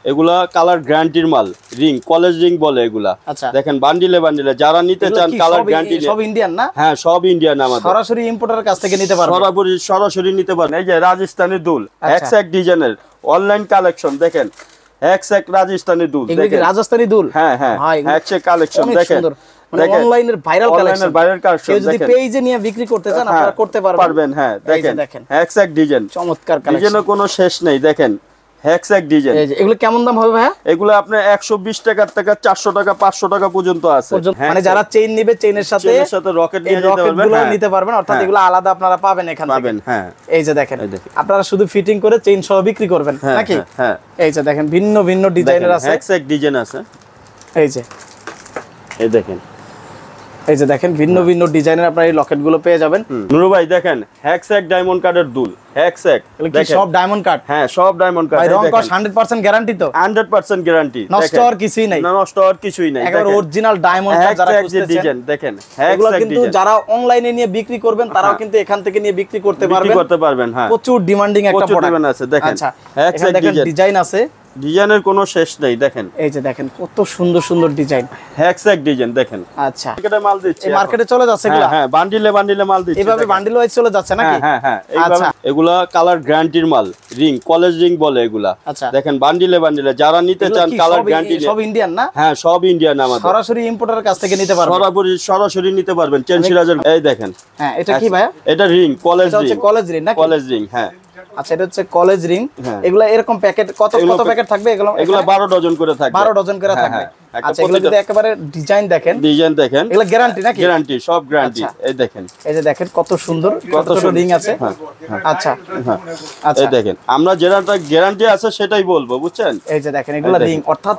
এগুলা কালার গ্যারান্টির মাল, ring college ring বলে এগুলা। দেখেন বান্ডিলে বান্ডিলে যারা নিতে চান কালার গ্যারান্টি। সব ইন্ডিয়ান না? হ্যাঁ সব ইন্ডিয়ান, আমাদের সরাসরি ইম্পোর্টারের কাছ থেকে নিতে পারবেন। সরাসরি নিতে পারবেন। এই যে রাজস্থানি দুল এক্স এক ডিজাইনের অনলাইন কালেকশন দেখেন, এক্স এক রাজস্থানি দুল। এগুলো কি রাজস্থানি দুল? হ্যাঁ হ্যাঁ এক্স এক কালেকশন দেখেন, মানে অনলাইনের ভাইরাল কালেকশন। কেউ যদি পেজে নিয়ে বিক্রি করতে চান আপনারা করতে পারবেন। হ্যাঁ দেখেন এক্স এক ডিজাইন, চমৎকার কালেকশন, ডিজাইনের কোনো শেষ নেই। দেখেন হেক্সাক ডিজাইন। এগুলো কেমন দাম হবে ভাইয়া? এগুলো আপনার 120 টাকা থেকে 400 টাকা 500 টাকা পর্যন্ত আছে। মানে যারা চেইন নেবে চেইনের সাথে রকেট নিতে পারবেন, অর্থাৎ এগুলো আলাদা আপনারা পাবেন এখান থেকে। পাবেন হ্যাঁ। এই যে দেখেন আপনারা শুধু ফিটিং করে চেইন সহ বিক্রি করবেন নাকি? হ্যাঁ এই যে দেখেন ভিন্ন ভিন্ন ডিজাইনের আছে, হেক্সাক ডিজাইন আছে। এই যে এই দেখেন, এই যে দেখেন ভিন্ন ভিন্ন ডিজাইনের আপনারা এই লকেট গুলো পেয়ে যাবেন। নুরু ভাই দেখেন হেক্সাক ডায়মন্ড কার্ডের দুল, হেক্সাক দেখেন সব ডায়মন্ড কার্ড। হ্যাঁ সব ডায়মন্ড কার্ড। ভাই রং কস 100% গ্যারান্টি তো? 100% গ্যারান্টি, নষ্ট আর কিছুই নাই। না নষ্ট আর কিছুই নাই, একবার অরিজিনাল ডায়মন্ড কার্ড যারা খুঁজতেছেন ডিজাইন দেখেন এগুলো কিন্তু যারা অনলাইনে নিয়ে বিক্রি করবেন তারাও কিন্তু এখান থেকে নিয়ে বিক্রি করতে পারবেন। হ্যাঁ প্রচুর ডিমান্ডিং একটা প্রোডাক্ট আছে। দেখেন আচ্ছা হেক্সাক ডিজাইন আছে, ডিজাইনের কোনো শেষ নেই। দেখেন এই যে দেখেন কত সুন্দর সুন্দর ডিজাইন, হেক্সাক ডিজাইন দেখেন। আচ্ছা মার্কেটে মাল দিচ্ছে, এই মার্কেটে চলে যাচ্ছে এগুলা। হ্যাঁ বান্ডিলে বান্ডিলে মাল দিচ্ছে, এইভাবে বান্ডিল ওয়াইজ চলে যাচ্ছে নাকি? হ্যাঁ হ্যাঁ এইভাবে। এগুলা কালার গ্যারান্টির মাল, রিং কলেজ রিং বলে এগুলা। দেখেন বান্ডিলে বান্ডিলে যারা নিতে চান কালার গ্যারান্টি। সব ইন্ডিয়ান না? হ্যাঁ সব ইন্ডিয়ান, আমাদের সরাসরি ইম্পোর্টারের কাছ থেকে নিতে পারবেন। সরাসরি নিতে পারবেন চেন সিরাজের। এই দেখেন হ্যাঁ এটা কি ভাইয়া? এটা ring college ring. College ring না? কলেজ রিং হ্যাঁ। আচ্ছা এটা হচ্ছে কলেজ রিং। এগুলা এরকম প্যাকেট কত কত প্যাকেট থাকবে এগুলা? এগুলা 12 ডজন করে থাকবে। 12 ডজন করে থাকবে। আচ্ছা এগুলো যদি একেবারে ডিজাইন দেখেন এগুলা গ্যারান্টি নাকি? গ্যারান্টি সব গ্যারান্টি। এই দেখেন, এই যে দেখেন কত সুন্দর কত ছোট রিং আছে। আচ্ছা আচ্ছা এই দেখেন আমরা যেটা গ্যারান্টি আছে সেটাই বলবো, বুঝছেন? এই যে দেখেন এগুলা রিং, অর্থাৎ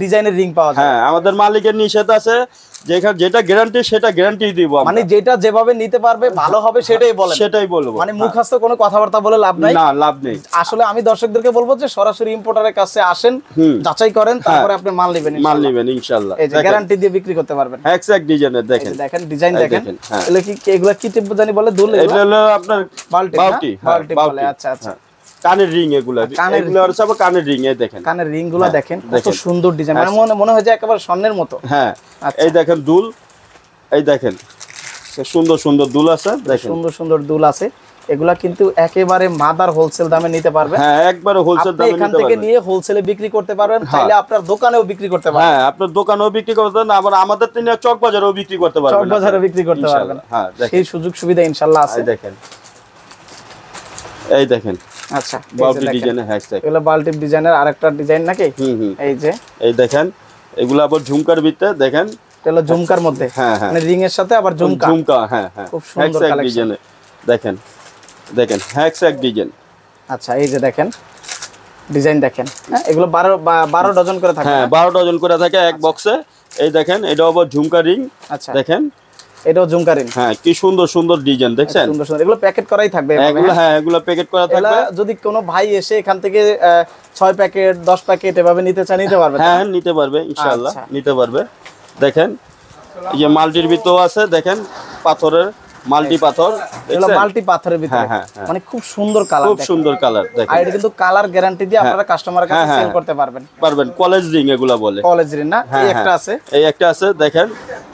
ডিজাইনের রিং পাওয়া যায়। হ্যাঁ আমাদের মালিকের নিষেধ আছে যেটা গ্যারান্টি সেটা গ্যারান্টি দিব। মানে যেটা যেভাবে নিতে পারবে ভালো হবে সেটাই বলেন। সেটাই বলবো, মানে মুখস্থ কোনো কথাবার্তা বলে লাভ নাই। না লাভ নেই। আসলে আমি দর্শকদেরকে বলবো যে সরাসরি ইম্পোর্টারের কাছে আসেন, যাচাই করেন, তারপরে আপনি মাল নেবেন ইনশাআল্লাহ। এই যে গ্যারান্টি দিয়ে বিক্রি করতে পারবেন। হেক্সাক ডিজাইনের দেখেন, দেখেন ডিজাইন দেখেন। এগুলা কি টিপ জানি বলে? দুল? এটা হলো আপনার বাউটি বলে। আচ্ছা আচ্ছা কানের রিং এগুলা হচ্ছে সব কানের রিং। এই দেখেন কানের রিং গুলা দেখেন কত সুন্দর ডিজাইন, মানে মনে হয় যে একেবারে স্বর্ণের মতো। হ্যাঁ এই দেখেন দুল, এই দেখেন সুন্দর সুন্দর দুল আছে। দেখেন সুন্দর সুন্দর দুল আছে, এগুলা কিন্তু একেবারে মাদার হোলসেল দামে নিতে পারবেন। হ্যাঁ একবারে হোলসেল দামে এখান থেকে নিয়ে হোলসেলে বিক্রি করতে পারবেন, চাইলে আপনার দোকানেও বিক্রি করতে পারবেন। হ্যাঁ আপনার দোকানেও বিক্রি করতে পারবেন, আবার আমাদের তিনি চক বাজারেও বিক্রি করতে পারবেন। চক বাজারেও বিক্রি করতে পারবেন। হ্যাঁ সেই সুযোগ সুবিধা ইনশাআল্লাহ আছে। দেখেন এই দেখেন আচ্ছা বাল্টি ডিজাইনের হেক্সাক। এগুলো বাল্টি ডিজাইনের আরেকটা ডিজাইন নাকি? এই যে এই দেখেন এগুলো আবার ঝুমকার ভিতরে। দেখেন এটা ঝুমকার মধ্যে, মানে রিং এর সাথে আবার ঝুমকা। হ্যাঁ হ্যাঁ খুব সুন্দর কালেকশন। দেখেন দেখেন হেক্সাক ডিজাইন। আচ্ছা এই যে দেখেন ডিজাইন দেখেন। হ্যাঁ এগুলো 12 ডজন করে থাকে। হ্যাঁ 12 ডজন করে থাকে এক বক্সে। এই দেখেন এটা আবার ঝুমকা রিং। আচ্ছা দেখেন এটাও ঝুমকা রিং। হ্যাঁ কি সুন্দর সুন্দর ডিজাইন দেখছেন। সুন্দর সুন্দর এগুলো প্যাকেট করাই থাকবে এগুলো। হ্যাঁ এগুলো প্যাকেট করা থাকবে। যদি কোনো ভাই এসে এখান থেকে 6 প্যাকেট 10 প্যাকেট এভাবে নিতে চান নিতে পারবে? হ্যাঁ নিতে পারবে ইনশাআল্লাহ, নিতে পারবে। দেখেন এই যে মাল্টির ভিতর আছে, দেখেন পাথরের মাল্টি পাথর। এগুলো মাল্টি পাথরের ভিতরে, মানে খুব সুন্দর কালার, খুব সুন্দর কালার। দেখেন আর এটা কিন্তু কালার গ্যারান্টি দিয়ে আপনারা কাস্টমারের কাছে সেল করতে পারবেন। কলেজ রিং এগুলা বলে, কলেজ রিং না? এই একটা আছে, এই একটা আছে। দেখেন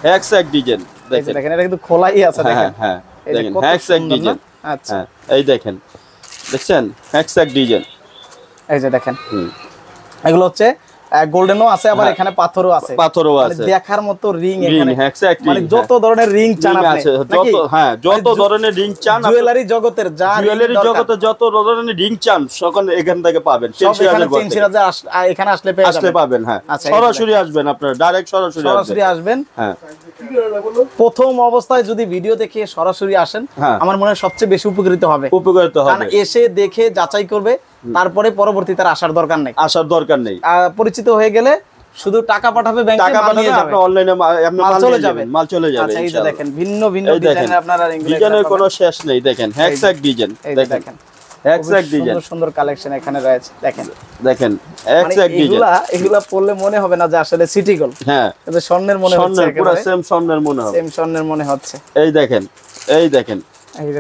হেক্সাক ডিজাইন। দেখেন এটা কিন্তু খোলাই আছে। দেখেন হ্যাঁ দেখেন হেক্সাক ডিজাইন। আচ্ছা এই দেখেন দেখছেন হেক্সাক ডিজাইন। এই যে দেখেন এগুলো হচ্ছে গোল্ডেনও আছে, আবার এখানে পাথরও আছে। দেখার মতো রিং এখানে, মানে যত ধরনের রিং চান আপনি, যত ধরনের রিং চান জুয়েলারি জগতের, যত ধরনের রিং চান সকল এখান থেকে পাবেন। এখানে আসলে পাবেন। হ্যাঁ সরাসরি আসবেন, আপনারা ডাইরেক্ট সরাসরি আসবেন। হ্যাঁ প্রথম অবস্থায় যদি ভিডিও দেখে সরাসরি আসেন, আমার মনে হয় সবচেয়ে বেশি উপকৃত হবে। কারণ এসে দেখে যাচাই করবে, তারপরে পরবর্তীতে আসার দরকার নেই। পরিচিত হয়ে গেলে শুধু টাকা পাঠাবে ব্যাংকে, আপনি অনলাইনে মাল চলে যাবে। আচ্ছা এই যে দেখেন ভিন্ন ভিন্ন ডিজাইনের আপনারা ডিজাইনের কোনো শেষ নেই। দেখেন হেক্সাক ডিজাইন। দেখেন হেক্সাক ডিজাইন, সুন্দর কালেকশন এখানে রয়েছে। দেখেন হেক্সাক ডিজাইন। এগুলা পড়লে মনে হবে না যে আসলে সিটি গোল্ড। হ্যাঁ কিন্তু স্বর্ণের মনে হচ্ছে, পুরো সেম স্বর্ণের মনে হবে, সেম স্বর্ণের মনে হচ্ছে। এই দেখেন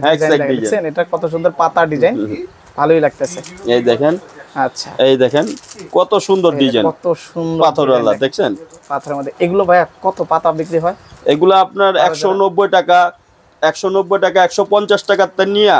হেক্সাক ডিজাইন। এটা কত সুন্দর পাতা ডিজাইন, ভালোই লাগতেছে। এই দেখেন আচ্ছা, এই দেখেন কত সুন্দর ডিজাইন, কত সুন্দর পাথরওয়ালা দেখছেন। পাথরের মধ্যে এগুলো ভাইয়া কত পাতা বিক্রি হয়? এগুলো আপনার 190 টাকা, 190 টাকা, 150 টাকার তে নিয়ে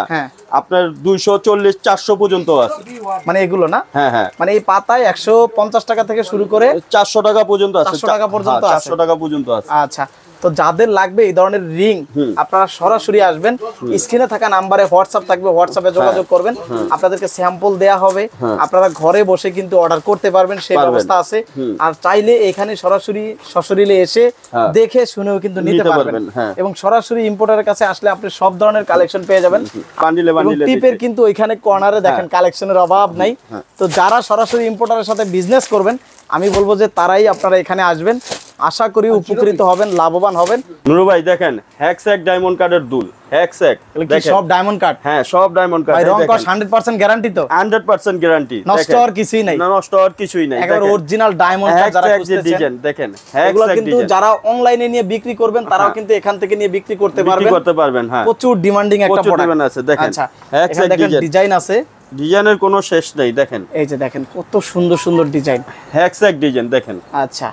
আপনার 240 400 পর্যন্ত আছে। মানে এগুলো না? হ্যাঁ হ্যাঁ, মানে এই পাতায় 150 টাকা থেকে শুরু করে 400 টাকা পর্যন্ত আছে। 400 টাকা পর্যন্ত আছে। 400 টাকা পর্যন্ত আছে। আচ্ছা, তো যাদের লাগবে এই ধরনের রিং, আপনারা সরাসরি আসবেন, স্ক্রিনে থাকা নাম্বারে হোয়াটসঅ্যাপ থাকবে, হোয়াটসঅ্যাপে যোগাযোগ করবেন, আপনাদেরকে স্যাম্পল দেয়া হবে, আপনারা ঘরে বসে কিন্তু অর্ডার করতে পারবেন, সেই ব্যবস্থা আছে। আর চাইলে এখানে সরাসরি সশরীরে এসে দেখে শুনেও কিন্তু নিতে পারবেন। এবং সরাসরি ইম্পোর্টারের কাছে আসলে আপনি সব ধরনের কালেকশন পেয়ে যাবেন। বান্ডিলে বান্ডিলে টিপের কিন্তু ওইখানে কর্নারে দেখেন কালেকশনের অভাব নাই। তো যারা সরাসরি ইম্পোর্টারের সাথে বিজনেস করবেন, আমি বলবো যে তারাই আপনারা এখানে আসবেন, আশা করি উপকৃত হবেন, লাভবান হবেন। নুরু ভাই দেখেন হ্যাকস্যাক ডায়মন্ড কার্ডের দুল, হ্যাকস্যাক দেখেন সব ডায়মন্ড কার্ড। হ্যাঁ সব ডায়মন্ড কার্ড। ভাই রং কস 100% গ্যারান্টি তো? 100% গ্যারান্টি, নষ্ট আর কিছুই নাই। না নষ্ট আর কিছুই নাই, একবার অরিজিনাল ডায়মন্ড কার্ড যারা খুঁজতেছেন ডিজাইন দেখেন। এগুলো কিন্তু যারা অনলাইনে নিয়ে বিক্রি করবেন তারাও কিন্তু এখান থেকে নিয়ে বিক্রি করতে পারবেন। হ্যাঁ প্রচুর ডিমান্ডিং একটা প্রোডাক্ট আছে দেখেন। আচ্ছা, হ্যাকস্যাক ডিজাইন আছে, ডিজাইনের কোনো শেষ নেই দেখেন। এই যে দেখেন কত সুন্দর সুন্দর ডিজাইন, হ্যাকস্যাক ডিজাইন দেখেন। আচ্ছা,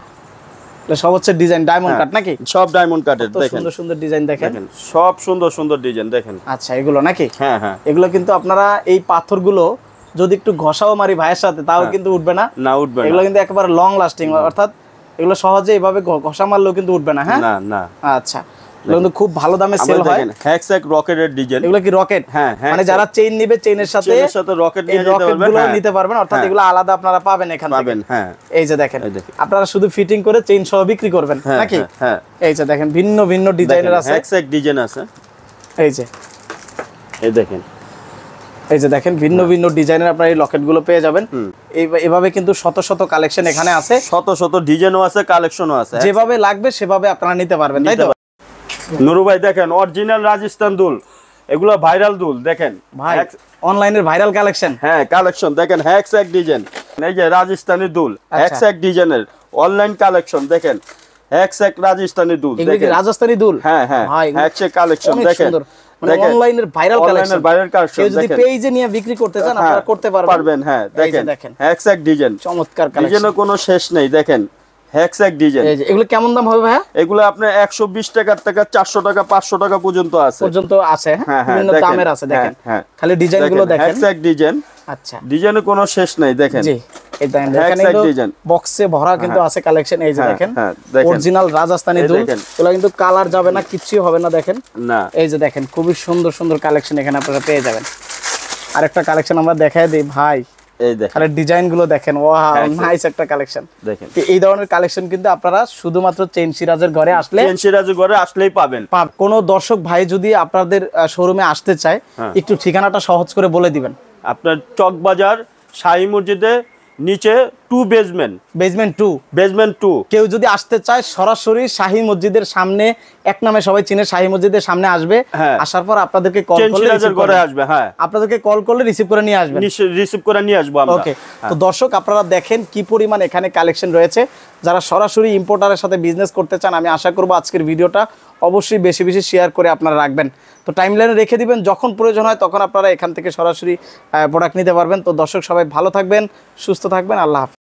এটা সব হচ্ছে ডিজাইন ডায়মন্ড কাট নাকি? সব ডায়মন্ড কাটের দেখেন, সুন্দর সুন্দর ডিজাইন দেখেন, সব সুন্দর সুন্দর ডিজাইন দেখেন। আচ্ছা, এগুলো নাকি? হ্যাঁ হ্যাঁ, এগুলো কিন্তু আপনারা এই পাথরগুলো যদি একটু ঘষাও মারি ভাইয়ের সাথে তাও কিন্তু উঠবে না। না উঠবে না, এগুলো কিন্তু একেবারে লং লাস্টিং, অর্থাৎ এগুলো সহজে এভাবে ঘষা মারলেও কিন্তু উঠবে না। হ্যাঁ না না, আচ্ছা, এগুলো কিন্তু খুব ভালো দামে সেল হয়। হ্যাকস্যাক রকেটের ডিজাইন, এগুলো কি রকেট? হ্যাঁ, মানে যারা চেইন নেবে চেইনের সাথে রকেট নিতে পারবেন, অর্থাৎ এগুলো আলাদা আপনারা পাবেন এখান থেকে। হ্যাঁ, এই যে দেখেন, আপনারা শুধু ফিটিং করে চেইন সহ বিক্রি করবেন নাকি? হ্যাঁ, এই যে দেখেন ভিন্ন ভিন্ন ডিজাইনের আছে, হ্যাকস্যাক ডিজাইন আছে। এই যে এই দেখেন, এই যে দেখেন ভিন্ন ভিন্ন ডিজাইনের আপনারা এই লকেট গুলো পেয়ে যাবেন। এইভাবে কিন্তু শত শত কালেকশন এখানে আছে, শত শত ডিজাইনও আছে, কালেকশনও আছে, যেভাবে লাগবে সেভাবে আপনারা নিতে পারবেন, তাই তো? নুরু ভাই দেখেন অরিজিনাল রাজস্থান দুল, এগুলো ভাইরাল দুল দেখেন ভাই, অনলাইনের ভাইরাল কালেকশন। হ্যাঁ কালেকশন দেখেন, হ্যাকস্যাক ডিজাইন, এই যে রাজস্থানী দুল, হ্যাকস্যাক ডিজাইনের অনলাইন কালেকশন দেখেন, হ্যাকস্যাক রাজস্থানী দুল দেখেন, রাজস্থানী দুল। হ্যাঁ হ্যাঁ, হ্যাকস্যাক কালেকশন দেখেন, মানে অনলাইনের ভাইরাল কালেকশন, কেউ যদি পেজে নিয়ে বিক্রি করতে চান আপনারা করতে পারবেন। হ্যাঁ দেখেন হ্যাকস্যাক ডিজাইন, চমৎকার কালেকশন, ডিজাইনের কোনো শেষ নেই দেখেন। হ্যাকস্যাক ডিজাইন, এগুলো কেমন দাম হবে ভাইয়া? এগুলো আপনার 120 টাকা থেকে 400 টাকা 500 টাকা পর্যন্ত আছে, বিভিন্ন দামের আছে দেখেন। খালি ডিজাইনগুলো দেখেন, হ্যাকস্যাক ডিজাইন। আচ্ছা, ডিজাইনের কোনো শেষ নাই দেখেন। জি, এই দেখেন বক্সে ভরা কিন্তু আছে কালেকশন। এই যে দেখেন অরিজিনাল রাজস্থানী দুল, এগুলো কিন্তু কালার যাবে না, কিচ্ছু হবে না দেখেন না। এই যে দেখেন খুবই সুন্দর সুন্দর কালেকশন এখানে আপনারা পেয়ে যাবেন। আরেকটা কালেকশন আমরা দেখাই দিই ভাই, এই দেখেন ডিজাইন গুলো দেখেন, ওয়াও নাইস একটা কালেকশন দেখেন। এই ধরনের কালেকশন কিন্তু আপনারা শুধুমাত্র চেইন সিরাজের ঘরে আসলে, চেইন সিরাজের ঘরে আসলেই পাবেন। কোন দর্শক ভাই যদি আপনাদের শোরুমে আসতে চায়, একটু ঠিকানাটা সহজ করে বলে দিবেন। আপনার চকবাজার শাহী মসজিদে নিচে 2 বেসমেন্ট 2। কেউ যদি আসতে চায় সরাসরি শাহী মসজিদের সামনে, এক নামে সবাই চিনে, শাহী মসজিদের সামনে আসবে, আসার পর আপনাদেরকে কল করলে আসবে। হ্যাঁ, আপনাদেরকে কল করলে রিসিভ করে নিয়ে আসবেন, আমরা। ওকে, তো দর্শক আপনারা দেখেন কি পরিমাণ এখানে কালেকশন রয়েছে। যারা সরাসরি ইম্পোর্টারের সাথে বিজনেস করতে চান, আমি আশা করব আজকের ভিডিওটা অবশ্যই বেশি বেশি শেয়ার করে আপনারা রাখবেন। তো টাইমলাইনে রেখে দিবেন, যখন প্রয়োজন হয় তখন আপনারা এখান থেকে সরাসরি প্রোডাক্ট নিতে পারবেন। তো দর্শক সবাই ভালো থাকবেন, সুস্থ থাকবেন, আল্লাহ হাফেজ।